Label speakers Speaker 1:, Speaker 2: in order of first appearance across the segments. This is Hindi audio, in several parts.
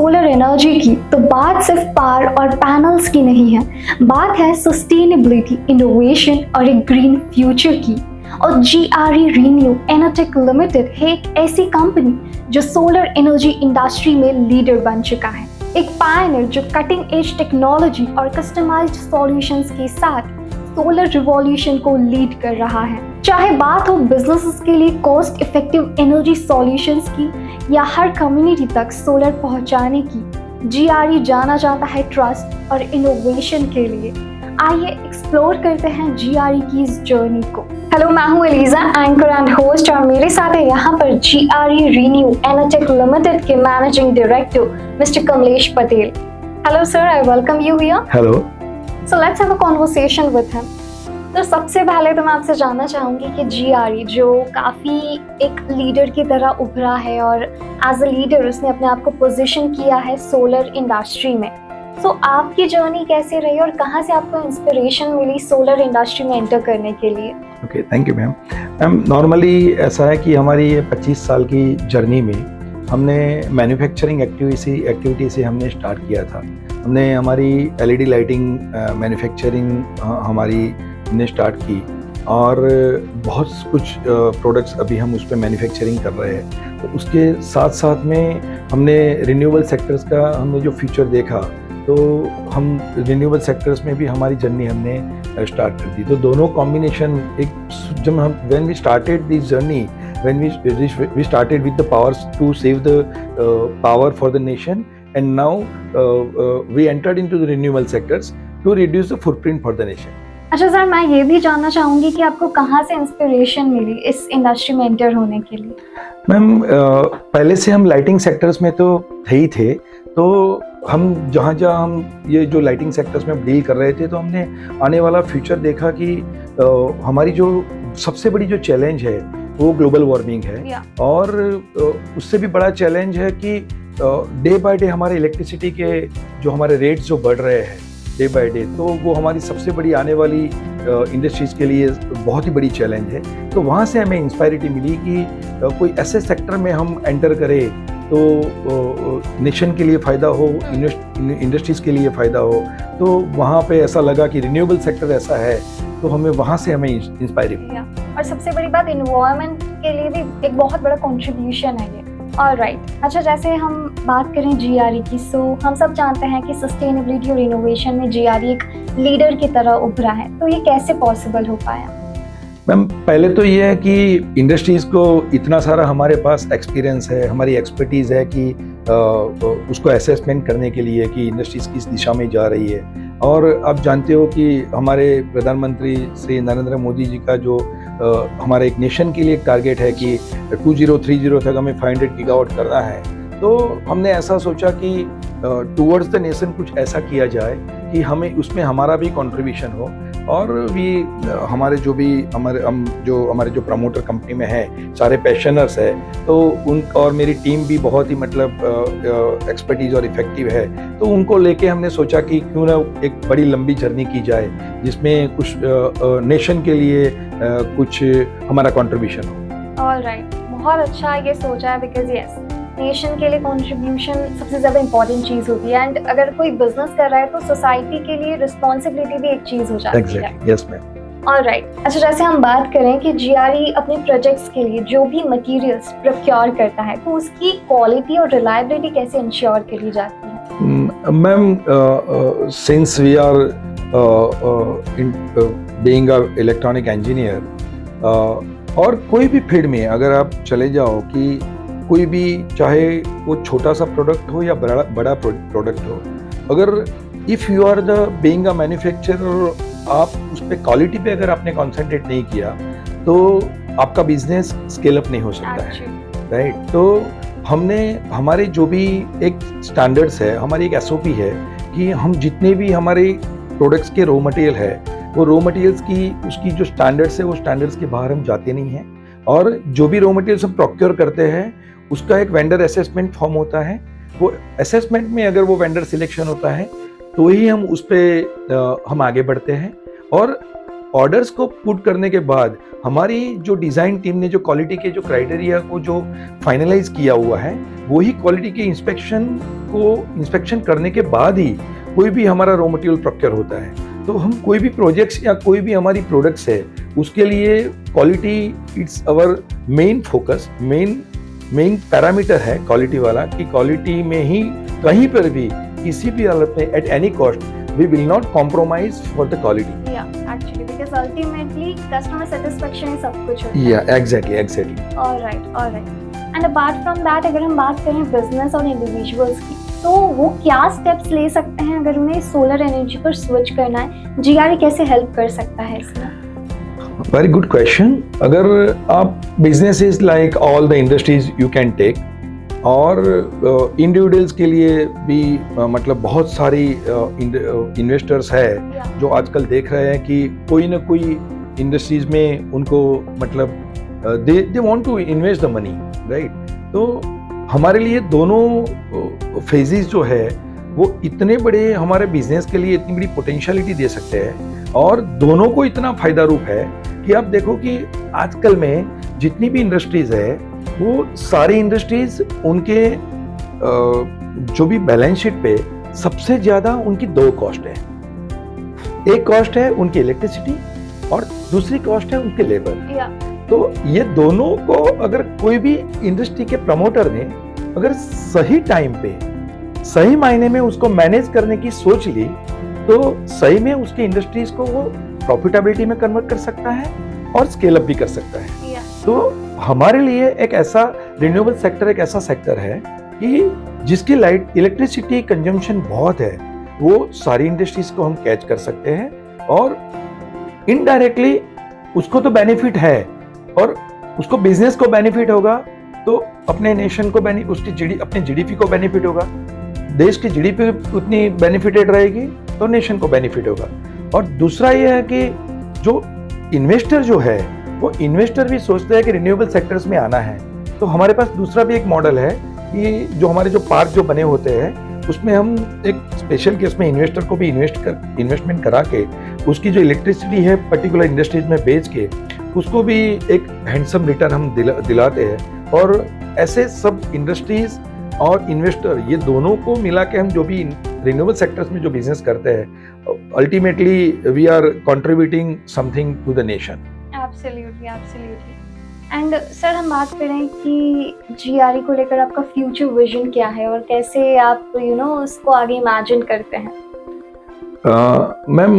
Speaker 1: सोलर एनर्जी की तो बात सिर्फ पावर और पैनल्स की नहीं है, बात है सस्टेनेबिलिटी, इनोवेशन और एक ग्रीन फ्यूचर की। और GRE रीन्यू एनर्टेक लिमिटेड है एक ऐसी कंपनी जो सोलर एनर्जी इंडस्ट्री में लीडर बन चुका है, एक पायनियर जो कटिंग एज टेक्नोलॉजी और कस्टमाइज्ड सॉल्यूशंस के साथ सोलर रिवॉल्यूशन को लीड कर रहा है। चाहे बात हो बिजनेसेस के लिए कॉस्ट इफेक्टिव एनर्जी सॉल्यूशंस की या हर कम्युनिटी तक सोलर पहुंचाने की, GRE जाना जाता है ट्रस्ट और इनोवेशन के लिए। आइए एक्सप्लोर करते हैं GRE की इस जर्नी को। हेलो, मैं हूँ एलिजा, एंकर एंड होस्ट, और मेरे साथ है यहाँ पर GRE रीन्यू एनर्टेक लिमिटेड के managing director mister Kamlesh Patel. Hello sir, I welcome you here.
Speaker 2: Hello.
Speaker 1: So let's have a conversation with him. तो सबसे पहले तो मैं आपसे जानना चाहूँगी कि GRE जो काफ़ी एक लीडर की तरह उभरा है और एज अ लीडर उसने अपने आप को पोजीशन किया है सोलर इंडस्ट्री में, तो आपकी जर्नी कैसे रही और कहाँ से आपको इंस्पिरेशन मिली सोलर इंडस्ट्री में एंटर करने के लिए?
Speaker 2: Okay, thank you ma'am. Ma'am, normally ऐसा है कि हमारी ये 25 साल की जर्नी में हमने मैन्युफैक्चरिंग एक्टिविटी से हमने स्टार्ट किया था। हमने हमारी LED लाइटिंग मैन्युफैक्चरिंग हमारी ने स्टार्ट की और बहुत कुछ प्रोडक्ट्स अभी हम उस पर मैन्युफैक्चरिंग कर रहे हैं। तो उसके साथ साथ में हमने रिन्यूएबल सेक्टर्स का हमने जो फ्यूचर देखा, तो हम रिन्यूएबल सेक्टर्स में भी हमारी जर्नी हमने स्टार्ट कर दी। तो दोनों कॉम्बिनेशन एक जब हम when we started this journey, when we started with the powers to save the power for the nation, and now we entered into the renewable sectors to reduce the footprint for the nation.
Speaker 1: अच्छा सर, मैं ये भी जानना चाहूँगी कि आपको कहाँ से इंस्पिरेशन मिली इस इंडस्ट्री में एंटर होने के लिए?
Speaker 2: मैम, पहले से हम लाइटिंग सेक्टर्स में तो थे, तो हम जहाँ हम ये जो लाइटिंग सेक्टर्स में डील कर रहे थे, तो हमने आने वाला फ्यूचर देखा कि हमारी जो सबसे बड़ी जो चैलेंज है वो ग्लोबल वार्मिंग है। और उससे भी बड़ा चैलेंज है कि डे बाय डे हमारे इलेक्ट्रिसिटी के जो हमारे रेट्स जो बढ़ रहे हैं डे बाय डे, तो वो हमारी सबसे बड़ी आने वाली इंडस्ट्रीज़ के लिए बहुत ही बड़ी चैलेंज है। तो वहाँ से हमें इंस्पायरिटी मिली कि कोई ऐसे सेक्टर में हम एंटर करें तो नेशन के लिए फ़ायदा हो, इंडस्ट्रीज़ के लिए फ़ायदा हो। तो वहाँ पे ऐसा लगा कि रिन्यूएबल सेक्टर ऐसा है, तो वहाँ से हमें इंस्पायर किया।
Speaker 1: और सबसे बड़ी बात, एनवायरनमेंट के लिए भी एक बहुत बड़ा कंट्रीब्यूशन है ये। ऑलराइट, अच्छा, जैसे हम बात करें GRE की, सो हम सब जानते हैं कि सस्टेनेबिलिटी और इनोवेशन में GRE एक लीडर की तरह उभरा है, तो ये कैसे पॉसिबल हो पाया?
Speaker 2: मैम, पहले तो ये है कि इंडस्ट्रीज़ को इतना सारा हमारे पास एक्सपीरियंस है, हमारी एक्सपर्टीज़ है कि उसको असेसमेंट करने के लिए कि इंडस्ट्रीज़ किस दिशा में जा रही है। और आप जानते हो कि हमारे प्रधानमंत्री श्री नरेंद्र मोदी जी का जो हमारे एक नेशन के लिए एक टारगेट है कि 2030 तक हमें 500 गीगावाट करना है। तो हमने ऐसा सोचा कि टुवर्ड्स द नेशन कुछ ऐसा किया जाए कि हमें उसमें हमारा भी कंट्रीब्यूशन हो, और भी हमारे जो प्रमोटर कंपनी में है सारे पैशनर्स है, तो और मेरी टीम भी बहुत ही मतलब एक्सपर्टीज और इफेक्टिव है। तो उनको लेके हमने सोचा कि क्यों ना एक बड़ी लंबी जर्नी की जाए जिसमें कुछ नेशन के लिए कुछ हमारा कंट्रीब्यूशन हो।
Speaker 1: ऑलराइट, बहुत अच्छा ये सोचा है, बिकॉज यस, नेशन के लिए कंट्रीब्यूशन सबसे ज़्यादा इंपॉर्टेंट चीज़ होती है। एंड अगर कोई बिजनेस कर रहा है तो सोसाइटी के लिए रिस्पॉन्सिबिलिटी भी एक चीज़ हो जाती है।
Speaker 2: Yes ma'am.
Speaker 1: ऑलराइट, अच्छा, जैसे हम बात करें कि GRE अपने प्रोजेक्ट्स के लिए जो भी मटेरियल्स प्रोक्योर करता है, तो उसकी क्वालिटी और रिलायबिलिटी कैसे इंश्योर करी जाती है?
Speaker 2: Ma'am, since we are being a electronic engineer, और कोई भी फील्ड में अगर आप चले जाओ कि कोई भी, चाहे वो छोटा सा प्रोडक्ट हो या बड़ा प्रोडक्ट हो, अगर if you are the being a manufacturer, आप उस पर क्वालिटी पे अगर आपने कॉन्सेंट्रेट नहीं किया तो आपका बिजनेस स्केल अप नहीं हो सकता है, राइट? तो हमने हमारे जो भी एक स्टैंडर्ड्स है, हमारी एक SOP है कि हम जितने भी हमारे प्रोडक्ट्स के रॉ मटेरियल है, वो रॉ मटेरियल्स की उसकी जो स्टैंडर्ड्स है वो स्टैंडर्ड्स के बाहर हम जाते नहीं हैं। और जो भी रॉ मटेरियल्स हम प्रोक्योर करते हैं उसका एक वेंडर असेसमेंट फॉर्म होता है। वो असेसमेंट में अगर वो वेंडर सिलेक्शन होता है तो ही हम उस पर हम आगे बढ़ते हैं। और ऑर्डर्स को पुट करने के बाद हमारी जो डिज़ाइन टीम ने जो क्वालिटी के जो क्राइटेरिया को जो फाइनलाइज किया हुआ है, वही क्वालिटी के इंस्पेक्शन करने के बाद ही कोई भी हमारा रॉ मटेरियल प्रोक्योर होता है। तो हम कोई भी प्रोजेक्ट्स या कोई भी हमारी प्रोडक्ट्स है, उसके लिए quality it's our main focus, main parameter है क्वालिटी वाला, कि क्वालिटी में ही कहीं पर भी किसी भी हालत में at any cost we will not compromise for the quality.
Speaker 1: Yeah, actually, because ultimately customer satisfaction is सब कुछ होता है.
Speaker 2: Yeah, exactly.
Speaker 1: All right. And apart from that, अगर हम बात करें business और individuals की, तो वो क्या steps ले सकते हैं अगर उन्हें solar energy पर switch करना है? GRE कैसे help कर सकता है इसमें?
Speaker 2: Very good question. अगर आप businesses like all the industries you can take, और इंडिविजुअल्स के लिए भी मतलब बहुत सारी इन्वेस्टर्स है जो आजकल देख रहे हैं कि कोई ना कोई इंडस्ट्रीज में उनको मतलब they want to invest the money, right. तो हमारे लिए दोनों फेजेस जो है वो इतने बड़े हमारे बिजनेस के लिए इतनी बड़ी पोटेंशियलिटी दे सकते हैं और दोनों को इतना फायदा रूप है कि आप देखो कि आजकल में जितनी भी इंडस्ट्रीज है वो सारी इंडस्ट्रीज उनके जो भी बैलेंस शीट पे सबसे ज्यादा उनकी दो कॉस्ट है। एक कॉस्ट है उनकी इलेक्ट्रिसिटी और दूसरी कॉस्ट है उनके लेबर। तो ये दोनों को अगर कोई भी इंडस्ट्री के प्रमोटर ने अगर सही टाइम पे सही मायने में उसको मैनेज करने की सोच ली तो सही में उसके इंडस्ट्रीज को वो प्रॉफिटेबिलिटी में कन्वर्ट कर सकता है और स्केल अप भी कर सकता है। तो हमारे लिए एक ऐसा रिन्यूएबल सेक्टर एक ऐसा सेक्टर है कि जिसकी लाइट इलेक्ट्रिसिटी कंजम्पशन बहुत है, वो सारी इंडस्ट्रीज को हम कैच कर सकते हैं और इनडायरेक्टली उसको तो बेनिफिट है और उसको बिजनेस को बेनिफिट होगा तो अपने नेशन को उसकी अपने जीडीपी को बेनिफिट होगा, देश की जीडीपी उतनी बेनिफिटेड रहेगी तो नेशन को बेनिफिट होगा। और दूसरा ये है कि जो इन्वेस्टर जो है वो इन्वेस्टर भी सोचते हैं कि रिन्यूएबल सेक्टर्स में आना है। तो हमारे पास दूसरा भी एक मॉडल है कि जो हमारे जो पार्क जो बने होते हैं उसमें हम एक स्पेशल केस में इन्वेस्टर को भी इन्वेस्टमेंट करा के उसकी जो इलेक्ट्रिसिटी है पर्टिकुलर इंडस्ट्रीज में बेच के उसको भी एक हैंडसम रिटर्न हम दिलाते हैं। और ऐसे सब इंडस्ट्रीज और इन्वेस्टर ये दोनों को मिला के हम जो भी रिन्यूएबल सेक्टर्स में जो बिजनेस करते हैं ultimately we are contributing something to the nation.
Speaker 1: Absolutely. And sir हम बात करें कि जीआरई को लेकर आपका फ्यूचर विजन क्या है और कैसे आप उसको आगे इमेजिन करते हैं?
Speaker 2: मैम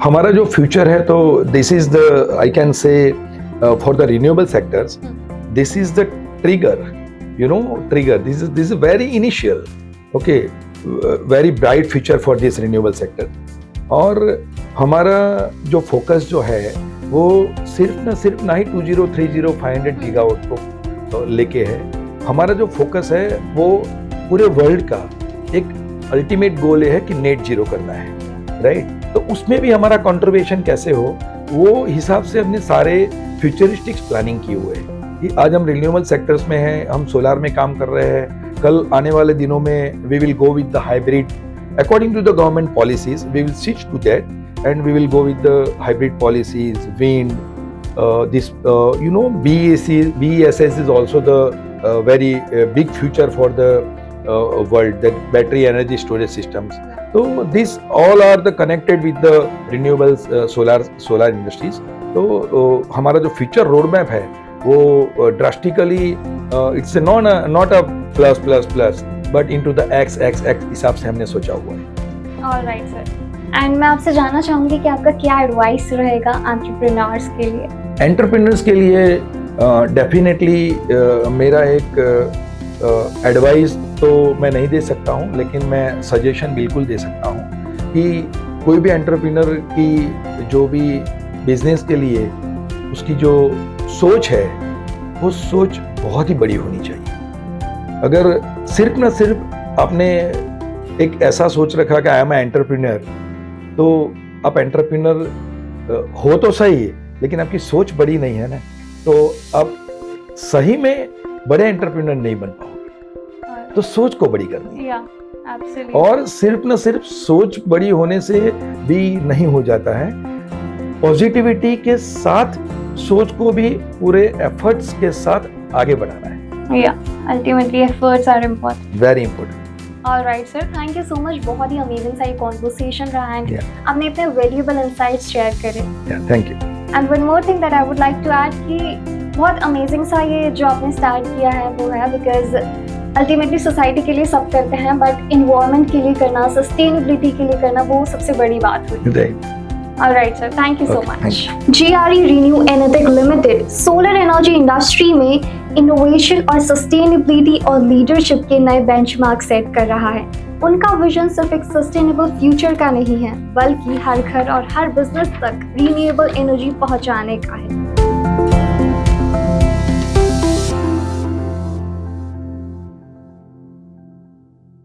Speaker 2: हमारा जो फ्यूचर है तो this is the I can say for the renewable sectors this is the trigger this is very initial okay very bright future for this renewable sector. और हमारा जो फोकस जो है वो सिर्फ ना ही 2030 500 गीगावाट को लेके है। हमारा जो फोकस है वो पूरे वर्ल्ड का एक अल्टीमेट गोल है कि नेट जीरो करना है, राइट। तो उसमें भी हमारा कंट्रीब्यूशन कैसे हो वो हिसाब से हमने सारे फ्यूचरिस्टिक्स प्लानिंग किए हुए हैं कि आज हम रिन्यूएबल सेक्टर्स में हैं, हम सोलार में काम कर रहे हैं, कल आने वाले दिनों में we will go with the hybrid according to the government policies we will switch to that and we will go with the hybrid policies, wind, BESS is also the very big future for the world, that battery energy storage systems. So these all are the connected with the renewables solar industries. तो हमारा जो future roadmap है वो drastically it's not a plus but into the x हिसाब से हमने सोचा हुआ है।
Speaker 1: Alright sir. एंड मैं आपसे जानना चाहूंगी कि आपका क्या एडवाइस रहेगा एंटरप्रेन्योर्स के लिए?
Speaker 2: एंटरप्रेन्योर्स के लिए डेफिनेटली मेरा एक एडवाइस तो मैं नहीं दे सकता हूँ लेकिन मैं सजेशन बिल्कुल दे सकता हूँ कि कोई भी एंटरप्रेन्योर की जो भी बिजनेस के लिए उसकी जो सोच है वो सोच बहुत ही बड़ी होनी चाहिए। अगर सिर्फ ना सिर्फ आपने एक ऐसा सोच रखा कि आई एम एंटरप्रेन्योर तो आप एंटरप्रेन्योर हो तो सही लेकिन आपकी सोच बड़ी नहीं है ना, तो आप सही में बड़े एंटरप्रेन्योर नहीं बन पाओगे। तो सोच को बड़ी करनी है और सिर्फ ना सिर्फ सोच बड़ी होने से भी नहीं हो जाता है, पॉजिटिविटी के साथ सोच को भी पूरे एफर्ट्स के साथ आगे बढ़ाना है।
Speaker 1: Yeah, ultimately efforts are important.
Speaker 2: Very important.
Speaker 1: Alright sir, thank you so much. बहुत ही अमेजिंग सा ये कॉन्वर्सेशन रहा है।
Speaker 2: Yeah.
Speaker 1: आपने अपने वैल्यूएबल इनसाइट्स शेयर करे।
Speaker 2: Thank you.
Speaker 1: And one more thing that I would like to add कि बहुत अमेजिंग सा ये जो आपने स्टार्ट किया है वो है बिकॉज अल्टीमेटली सोसाइटी के लिए सब करते हैं बट इन्वायरमेंट के लिए करना, सस्टेनेबिलिटी के लिए करना वो सबसे बड़ी बात हुई। Alright sir, thank you so
Speaker 2: Okay,
Speaker 1: much. GRE Renew Enertech Limited solar energy industry में इनोवेशन और सस्टेनेबिलिटी और लीडरशिप के नए बेंचमार्क सेट कर रहा है। उनका विजन सिर्फ एक सस्टेनेबल फ्यूचर का नहीं है बल्कि हर घर और हर बिजनेस तक रिन्यूएबल एनर्जी पहुंचाने का है।